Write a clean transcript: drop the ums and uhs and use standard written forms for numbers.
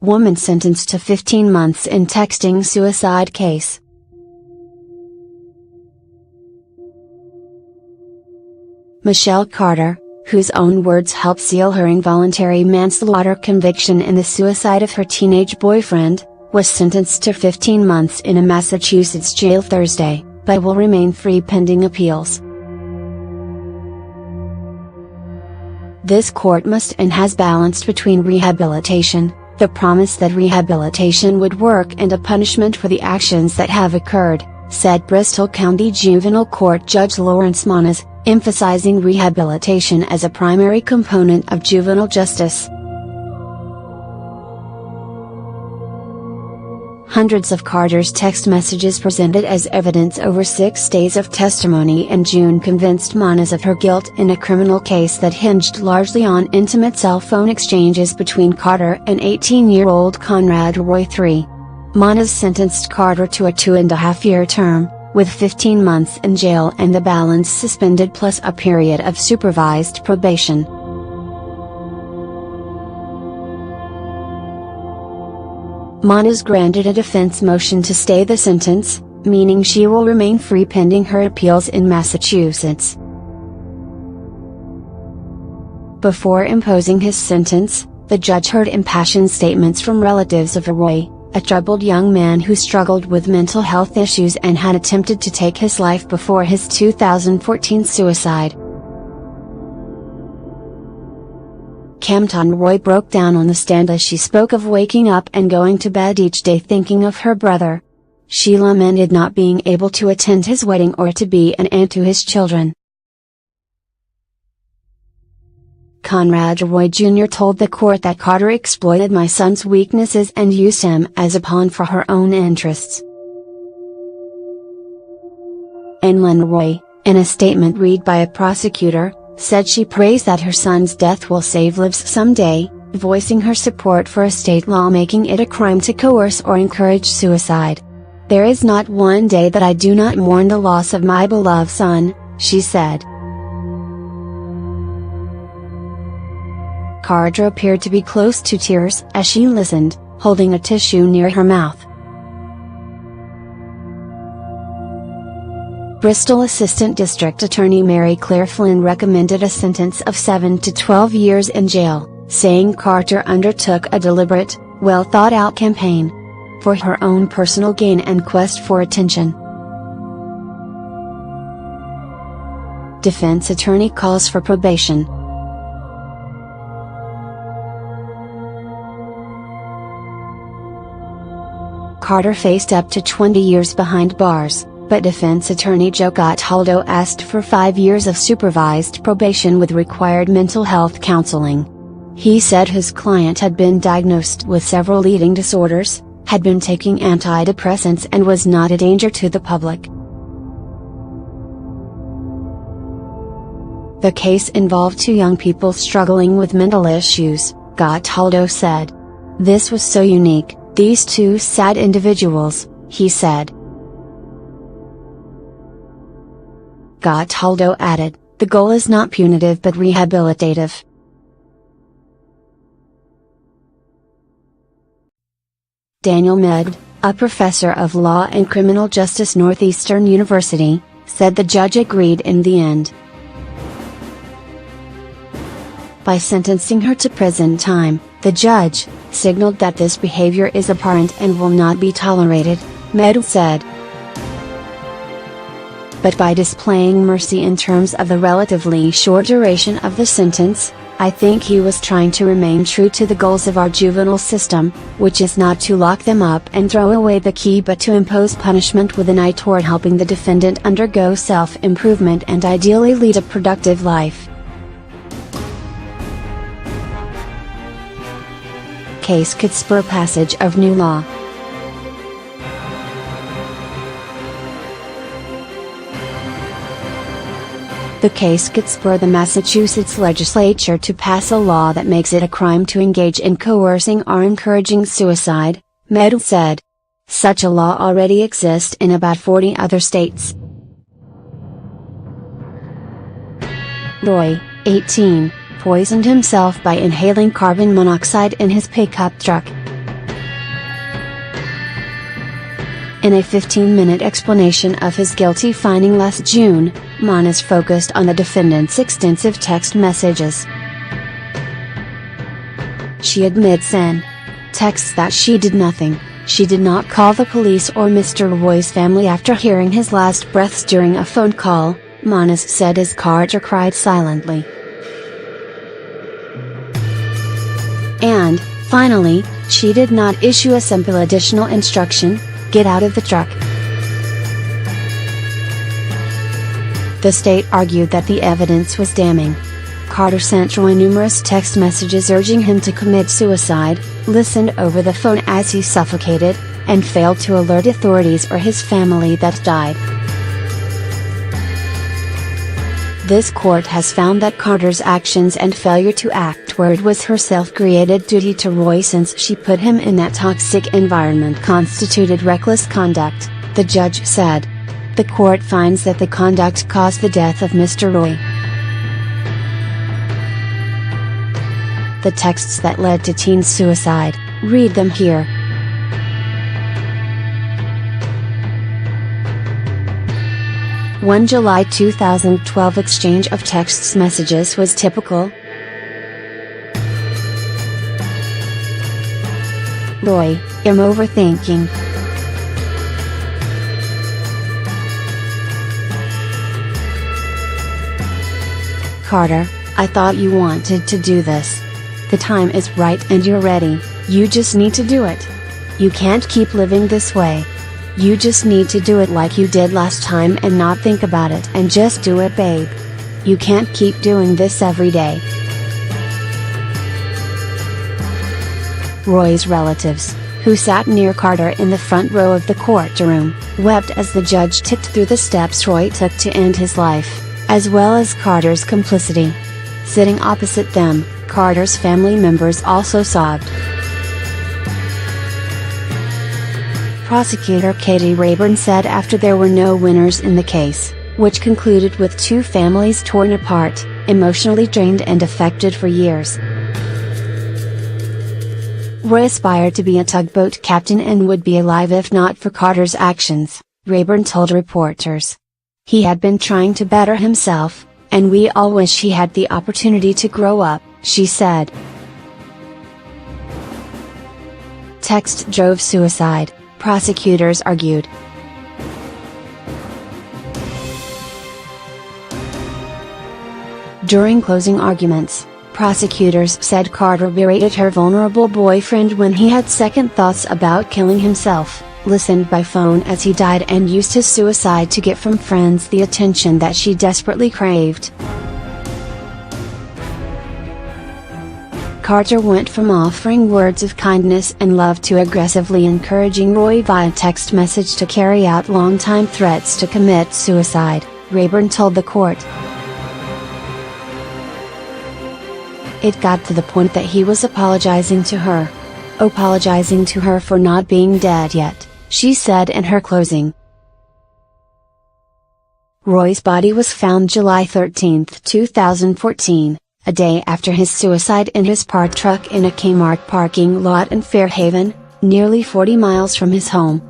Woman sentenced to 15 months in texting suicide case. Michelle Carter, whose own words helped seal her involuntary manslaughter conviction in the suicide of her teenage boyfriend, was sentenced to 15 months in a Massachusetts jail Thursday, but will remain free pending appeals. This court must and has balanced between rehabilitation, the promise that rehabilitation would work, and a punishment for the actions that have occurred, said Bristol County Juvenile Court Judge Lawrence Moniz, emphasizing rehabilitation as a primary component of juvenile justice. Hundreds of Carter's text messages presented as evidence over 6 days of testimony in June convinced Moniz of her guilt in a criminal case that hinged largely on intimate cell phone exchanges between Carter and 18-year-old Conrad Roy III. Moniz sentenced Carter to a 2.5-year term, with 15 months in jail and the balance suspended plus a period of supervised probation. Moniz granted a defense motion to stay the sentence, meaning she will remain free pending her appeals in Massachusetts. Before imposing his sentence, the judge heard impassioned statements from relatives of Roy, a troubled young man who struggled with mental health issues and had attempted to take his life before his 2014 suicide. Campton Roy broke down on the stand as she spoke of waking up and going to bed each day thinking of her brother. She lamented not being able to attend his wedding or to be an aunt to his children. Conrad Roy Jr. told the court that Carter exploited my son's weaknesses and used him as a pawn for her own interests. Lynn Roy, in a statement read by a prosecutor, said she prays that her son's death will save lives someday, voicing her support for a state law making it a crime to coerce or encourage suicide. "There is not one day that I do not mourn the loss of my beloved son," she said. Carter appeared to be close to tears as she listened, holding a tissue near her mouth. Bristol Assistant District Attorney Mary Claire Flynn recommended a sentence of 7 to 12 years in jail, saying Carter undertook a deliberate, well-thought-out campaign for her own personal gain and quest for attention. Defense attorney calls for probation. Carter faced up to 20 years behind bars, but defense attorney Joe Cataldo asked for 5 years of supervised probation with required mental health counseling. He said his client had been diagnosed with several eating disorders, had been taking antidepressants and was not a danger to the public. The case involved 2 young people struggling with mental issues, Cataldo said. "This was so unique, these 2 sad individuals," he said. Cataldo added, "The goal is not punitive but rehabilitative." Daniel Mead, a professor of law and criminal justice Northeastern University, said the judge agreed in the end. By sentencing her to prison time, the judge signaled that this behavior is abhorrent and will not be tolerated, Mead said. But by displaying mercy in terms of the relatively short duration of the sentence, I think he was trying to remain true to the goals of our juvenile system, which is not to lock them up and throw away the key but to impose punishment with an eye toward helping the defendant undergo self-improvement and ideally lead a productive life. Case could spur passage of new law. The case could spur the Massachusetts legislature to pass a law that makes it a crime to engage in coercing or encouraging suicide, Mead said. Such a law already exists in about 40 other states. Roy, 18, poisoned himself by inhaling carbon monoxide in his pickup truck. In a 15-minute explanation of his guilty finding last June, Moniz focused on the defendant's extensive text messages. She admits in texts that she did nothing. She did not call the police or Mr. Roy's family after hearing his last breaths during a phone call, Moniz said as Carter cried silently. And, finally, she did not issue a simple additional instruction: get out of the truck. The state argued that the evidence was damning. Carter sent Roy numerous text messages urging him to commit suicide, listened over the phone as he suffocated, and failed to alert authorities or his family that died. This court has found that Carter's actions and failure to act toward was her self-created duty to Roy since she put him in that toxic environment constituted reckless conduct, the judge said. The court finds that the conduct caused the death of Mr. Roy. The texts that led to teen suicide, read them here. One July 2012 exchange of text messages was typical. Roy, I'm overthinking. Carter, I thought you wanted to do this. The time is right and you're ready, you just need to do it. You can't keep living this way. You just need to do it like you did last time and not think about it and just do it, babe. You can't keep doing this every day. Roy's relatives, who sat near Carter in the front row of the courtroom, wept as the judge ticked through the steps Roy took to end his life, as well as Carter's complicity. Sitting opposite them, Carter's family members also sobbed. Prosecutor Katie Rayburn said after there were no winners in the case, which concluded with two families torn apart, emotionally drained and affected for years. Roy aspired to be a tugboat captain and would be alive if not for Carter's actions, Rayburn told reporters. He had been trying to better himself, and we all wish he had the opportunity to grow up, she said. Text drove suicide, prosecutors argued. During closing arguments, prosecutors said Carter berated her vulnerable boyfriend when he had second thoughts about killing himself, listened by phone as he died, and used his suicide to get from friends the attention that she desperately craved. Carter went from offering words of kindness and love to aggressively encouraging Roy via text message to carry out long-time threats to commit suicide, Rayburn told the court. It got to the point that he was apologizing to her. Apologizing to her for not being dead yet, she said in her closing. Roy's body was found July 13, 2014. A day after his suicide in his parked truck in a Kmart parking lot in Fairhaven, nearly 40 miles from his home.